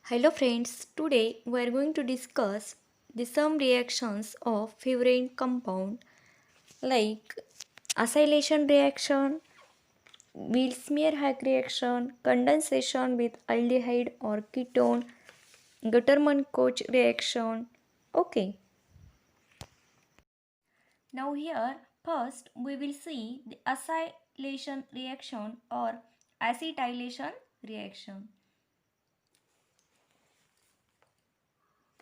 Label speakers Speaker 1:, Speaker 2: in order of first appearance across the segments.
Speaker 1: Hello friends, today we are going to discuss the some reactions of fluorine compound like acylation reaction, Willsmere-Hack reaction, condensation with aldehyde or ketone, Guterman-Koch reaction. Okay, now here first we will see the acylation reaction or acetylation reaction.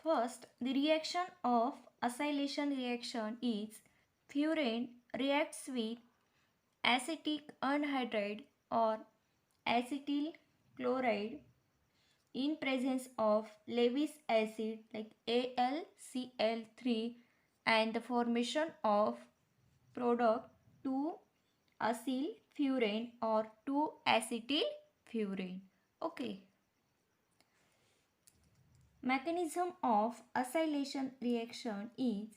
Speaker 1: First, the reaction of acylation reaction is furane reacts with acetic anhydride or acetyl chloride in presence of Lewis acid like AlCl3 and the formation of product 2-acyl furane or 2-acetyl furane. Okay. Mechanism of acylation reaction is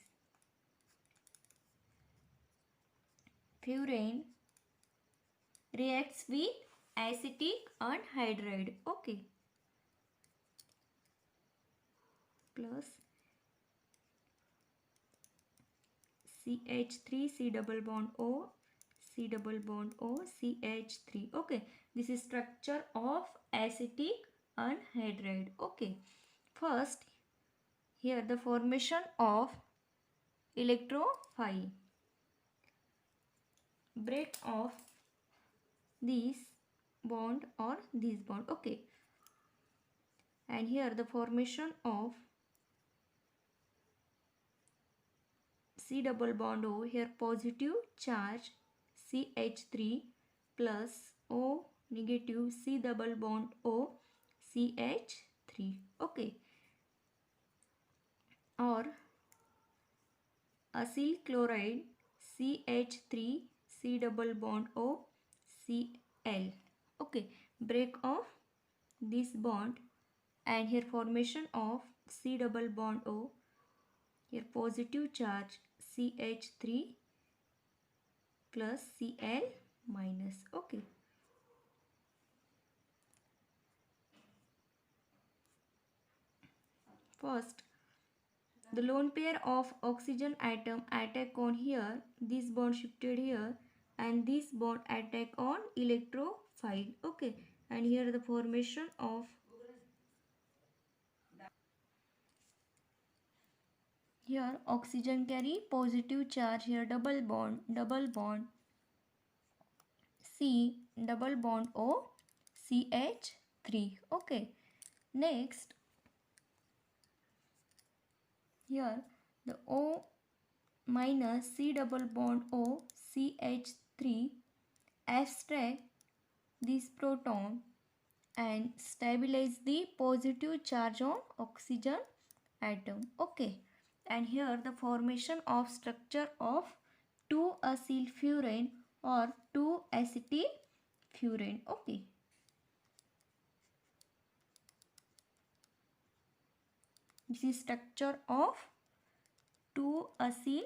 Speaker 1: furane reacts with acetic anhydride, okay, plus CH3 C double bond O C double bond O CH3, okay. This is structure of acetic anhydride, okay. First, here the formation of electrophile, break of this bond or this bond, okay. And here the formation of C double bond O, here positive charge CH3 plus O negative C double bond O CH3, okay. Or acyl chloride CH3 C double bond O Cl, okay. Break of this bond and here formation of C double bond O, here positive charge CH3 plus Cl minus, okay. First, the lone pair of oxygen atom attack on here, this bond shifted here and this bond attack on electrophile, okay. And here the formation of, here oxygen carry positive charge, here double bond C double bond O CH3, okay. Next, here the O minus C double bond O CH3 abstract this proton and stabilize the positive charge on oxygen atom, okay. And here the formation of structure of 2-acyl furane or 2-acetyl furane, okay. This is structure of 2-acyl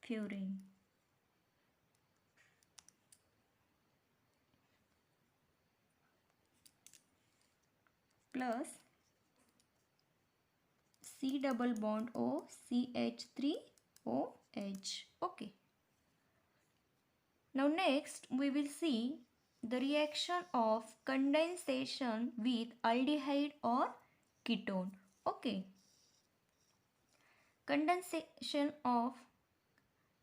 Speaker 1: furane plus C double bond O CH3OH, okay. Now next we will see the reaction of condensation with aldehyde or ketone, okay. Condensation of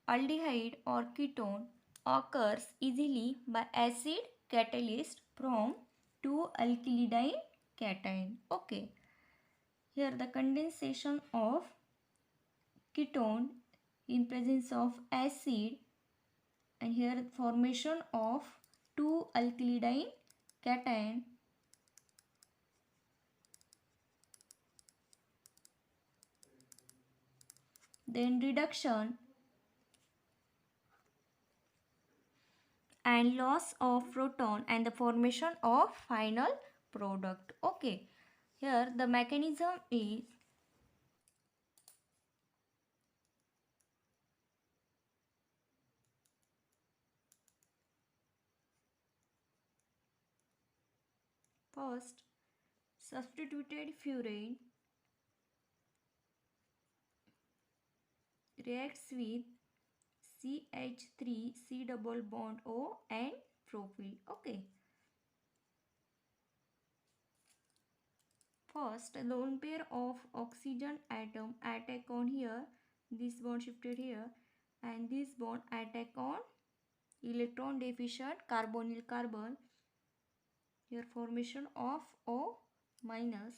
Speaker 1: aldehyde or ketone occurs easily by acid catalyst from 2-alkylidine cation, okay. Here the condensation of ketone in presence of acid and here formation of 2-alkylidine cation, then reduction and loss of proton and the formation of final product, okay. Here the mechanism is first Substituted furan reacts with CH3 C double bond O and propyl. Okay. First, lone pair of oxygen atom attack on here. This bond shifted here, and this bond attack on electron deficient carbonyl carbon. Here formation of O minus,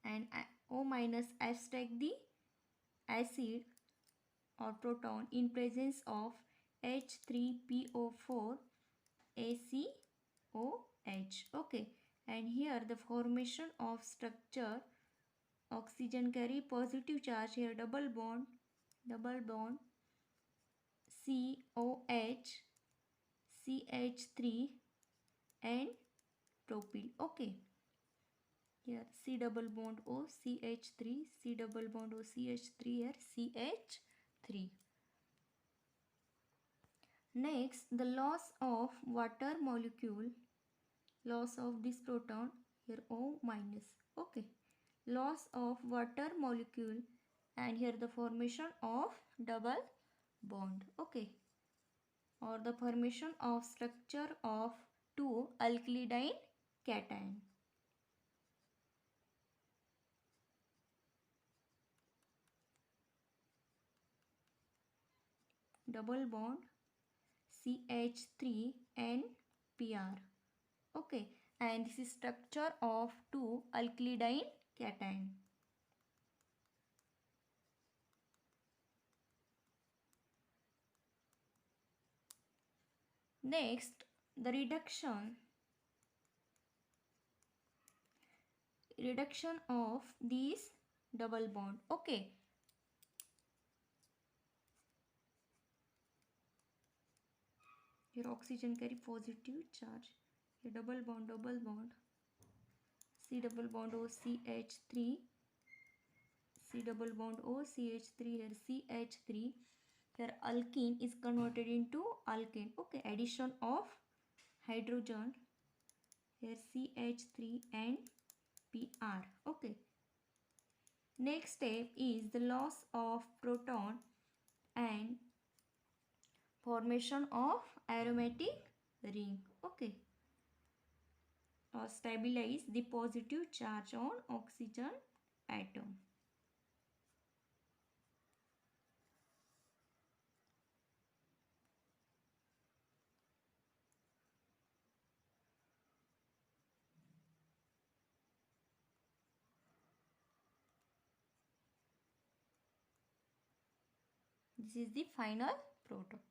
Speaker 1: and O minus abstract the acid or proton in presence of H3PO4 ACOH. Okay, and here the formation of structure, oxygen carry positive charge, here double bond COH CH3 and propyl. Okay, here C double bond O CH3, C double bond O CH3, here CH3. Next, the loss of water molecule, loss of this proton, here O minus. Okay, loss of water molecule, and here the formation of double bond. Okay, or the formation of structure of two alkylidine cation. Double bond CH3 and PR. Okay, and this is structure of two alkylidine cation. Next, the reduction of these double bond. Okay, here oxygen carry positive charge, here double bond C double bond O CH3, C double bond O CH3, here CH3, here alkene is converted into alkane. Okay, addition of hydrogen, here CH3 and PR. Okay, next step is the loss of proton and formation of aromatic ring. Okay, stabilize the positive charge on oxygen atom. This is the final product.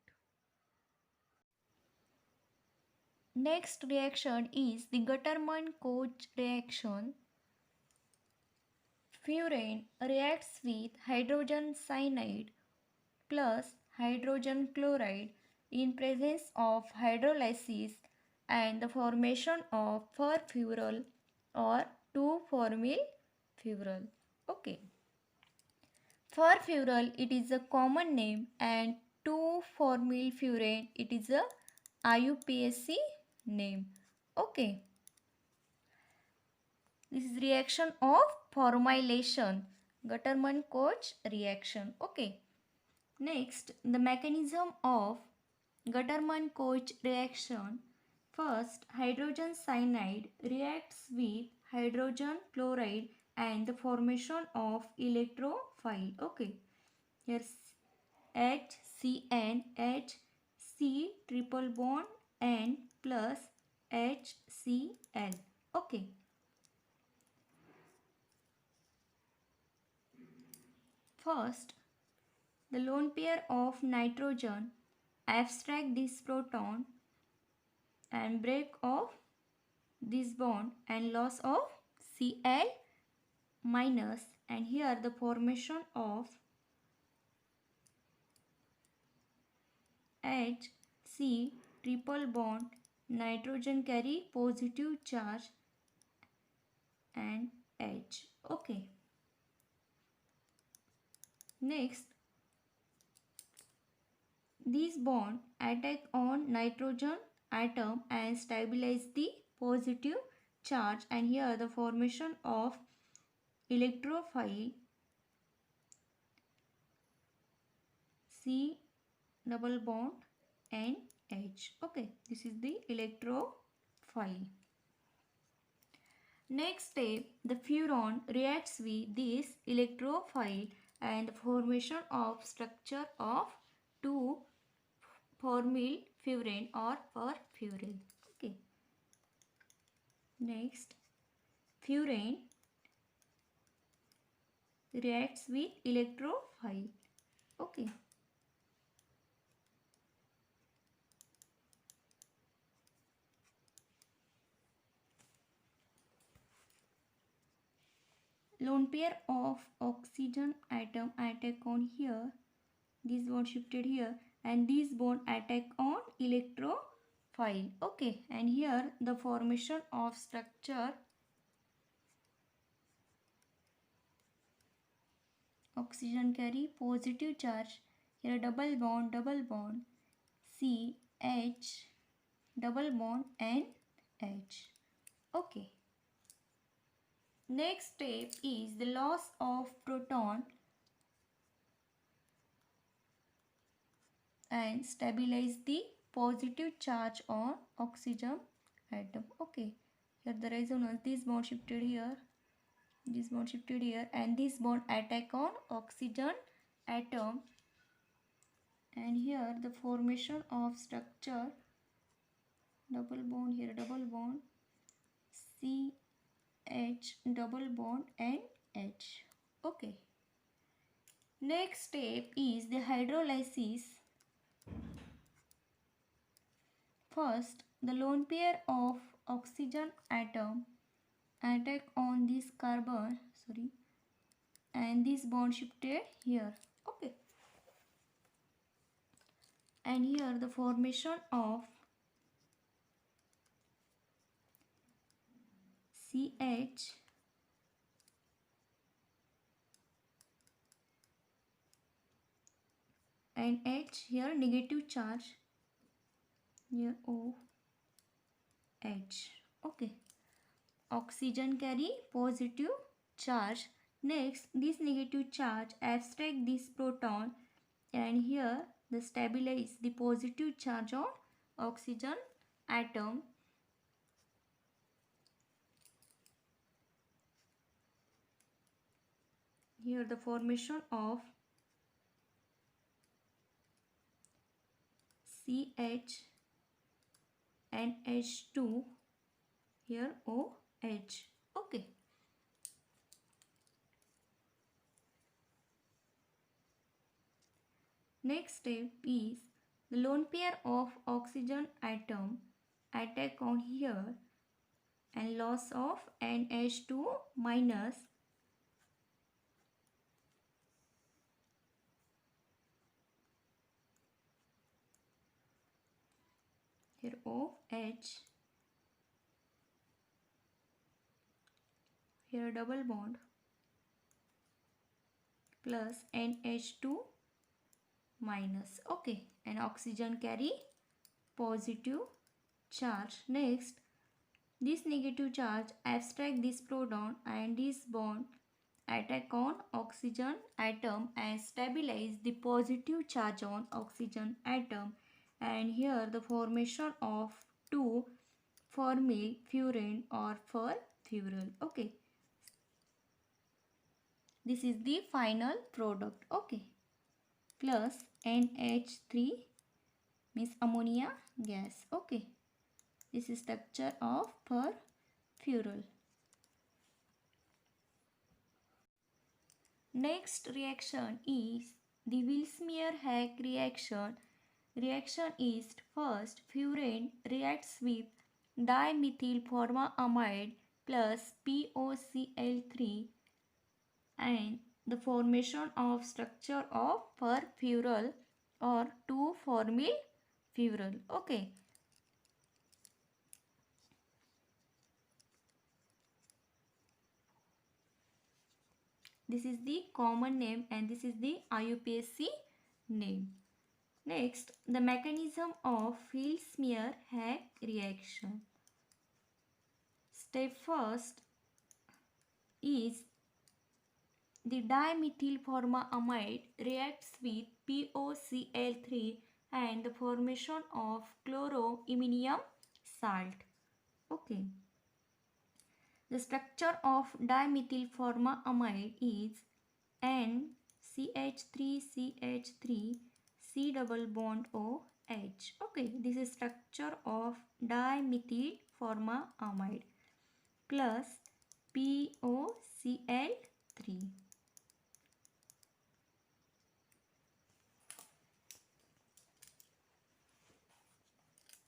Speaker 1: Next reaction is the Gattermann-Koch reaction. Furan reacts with hydrogen cyanide plus hydrogen chloride in presence of hydrolysis and the formation of furfural or 2-formyl fural. Okay. Furfural, it is a common name, and 2-formyl furan, it is a IUPAC name. Okay. This is reaction of formylation, Gattermann-Koch reaction. Okay. Next, the mechanism of Gattermann-Koch reaction. First, hydrogen cyanide reacts with hydrogen chloride and the formation of electrophile. Okay. Here HCN, HC triple bond N plus HCl. Okay. First, the lone pair of nitrogen abstract this proton and break off this bond and loss of Cl minus, and here the formation of HC triple bond, nitrogen carry positive charge and H. Okay. Next, this bond attack on nitrogen atom and stabilize the positive charge, and here the formation of electrophile C double bond and H. Okay, this is the electrophile. Next step, the furan reacts with this electrophile and the formation of structure of 2-formyl furan or perfuril. Okay. Next, furan reacts with electrophile. Okay. Lone pair of oxygen atom attack on here, this bond shifted here, and this bond attack on electrophile. Okay, and here the formation of structure oxygen carry positive charge, here double bond C H double bond N H. Okay. Next step is the loss of proton and stabilize the positive charge on oxygen atom. Okay, here the resonance, this bond shifted here, this bond shifted here, and this bond attack on oxygen atom, and here the formation of structure double bond, here double bond C H double bond and H. Okay. Next step is the hydrolysis. First, the lone pair of oxygen atom attack on this carbon, and this bond shifted here. Okay. And here the formation of CH and H, here negative charge, here O H. Okay. Oxygen carry positive charge. Next, this negative charge abstract this proton, and here the stabilize the positive charge on oxygen atom. Here the formation of CH and H2, here OH. Okay. Next step is the lone pair of oxygen atom attack on here and loss of NH2 minus, here OH, here double bond plus NH2 minus. Okay, and oxygen carry positive charge. Next, this negative charge abstract this proton, and this bond attack on oxygen atom and stabilize the positive charge on oxygen atom, and here the formation of 2-formyl furan or perfuril. Okay, this is the final product. Okay, plus NH3 means ammonia gas. Okay, this is structure of perfuril. Next reaction is the Willsmere-Hack reaction. Reaction is first furan reacts with dimethylformamide plus POCl3 and the formation of structure of perfuril or 2-formyl furan. Okay. This is the common name and this is the IUPAC name. Next, the mechanism of Willsmere-Hack reaction. Step first is the dimethyl formamide reacts with POCl3 and the formation of chloroiminium salt. Okay. The structure of dimethyl formamide is NCH3CH3 C double bond OH. Okay, this is structure of dimethyl formamide plus POCl3.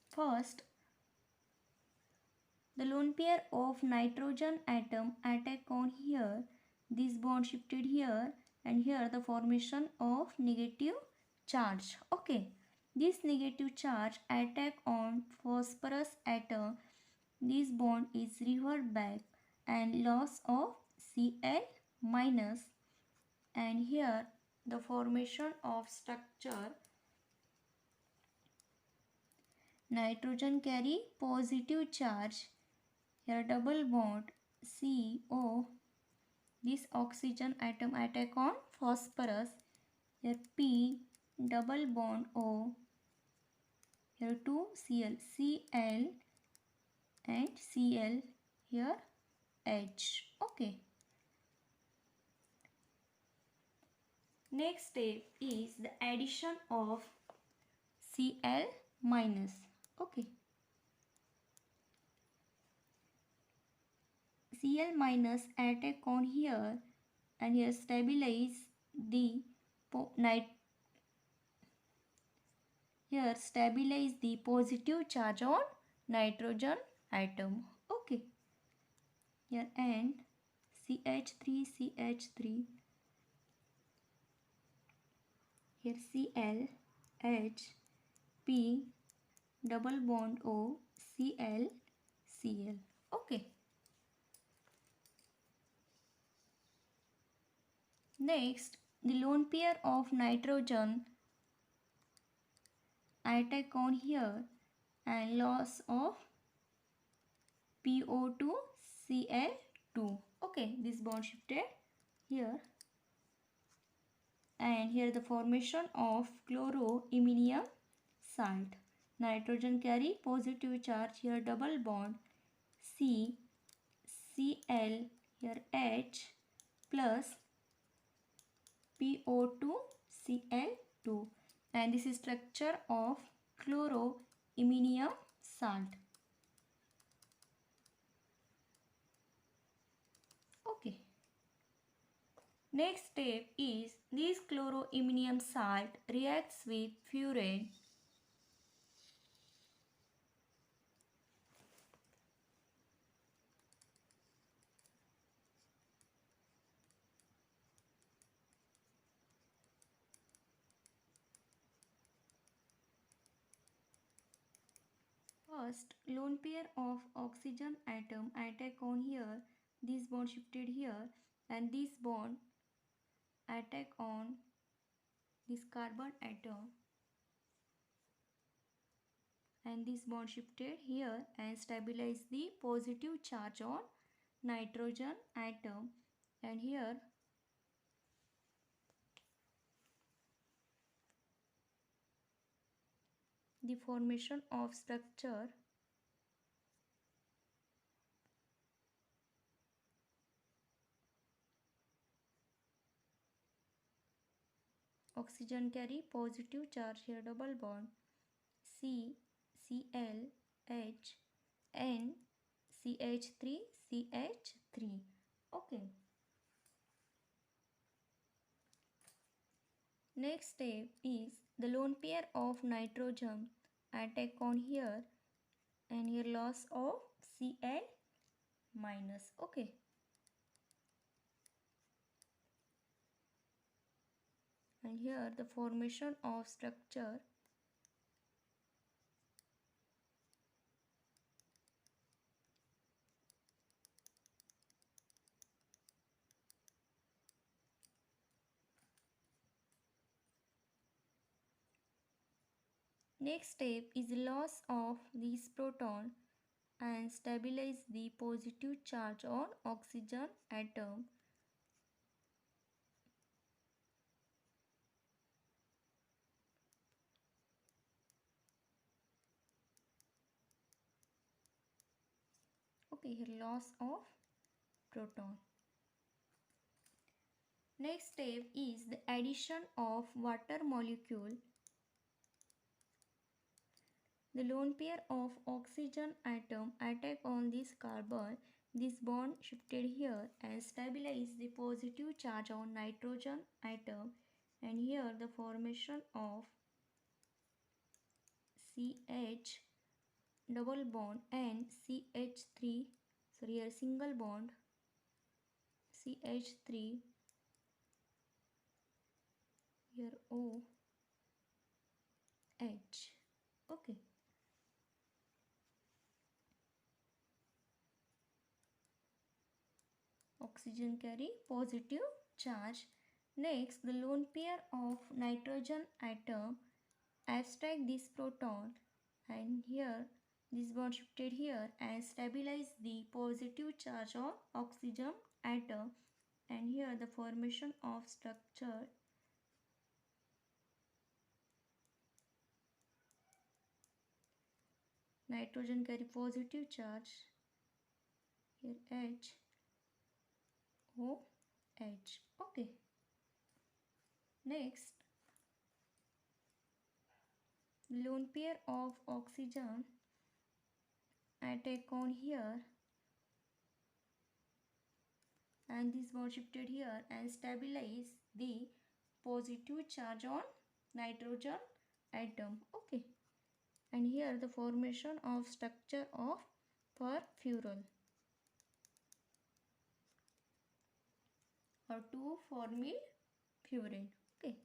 Speaker 1: First, the lone pair of nitrogen atom attack on here, this bond shifted here, and here the formation of negative charge. Okay, this negative charge attack on phosphorus atom, this bond is revert back and loss of Cl minus, and here the formation of structure nitrogen carry positive charge, here double bond CO, this oxygen atom attack on phosphorus, here P double bond O, here 2 Cl, Cl and Cl, here H. Okay. Next step is the addition of Cl minus. Okay. Cl minus attack on here and here stabilize the positive charge on nitrogen atom. Okay. Here and CH3 here Cl H P double bond O Cl Cl. Okay. Next, the lone pair of nitrogen attack on here and loss of PO2 Cl2. Okay, this bond shifted here, and here the formation of chloroiminium salt. Nitrogen carry positive charge, here double bond C Cl, here H plus PO2 Cl2, and this is structure of chloroiminium salt. Okay. Next step is this chloroiminium salt reacts with furane. First, lone pair of oxygen atom attack on here, this bond shifted here, and this bond attack on this carbon atom, and this bond shifted here and stabilize the positive charge on nitrogen atom, and here the formation of structure oxygen carry positive charge, here double bond C Cl H N CH3 CH3. Okay. Next step is the lone pair of nitrogen attack on here, and here loss of Cl minus. Okay. And here the formation of structure next step is loss of this proton and stabilize the positive charge on oxygen atom. Okay, here loss of proton. Next step is the addition of water molecule. The lone pair of oxygen atom attack on this carbon. This bond shifted here and stabilize the positive charge on nitrogen atom, and here the formation of CH double bond and CH3, sorry, here single bond CH3, here OH. Okay. Oxygen carry positive charge. Next, the lone pair of nitrogen atom abstract this proton, and here this bond shifted here and stabilize the positive charge on oxygen atom, and here the formation of structure nitrogen carry positive charge, here H O H. Okay. Next, lone pair of oxygen attack on here, and this bond shifted here and stabilize the positive charge on nitrogen atom. Okay, and here the formation of structure of perfuril or 2-formyl furan. Okay,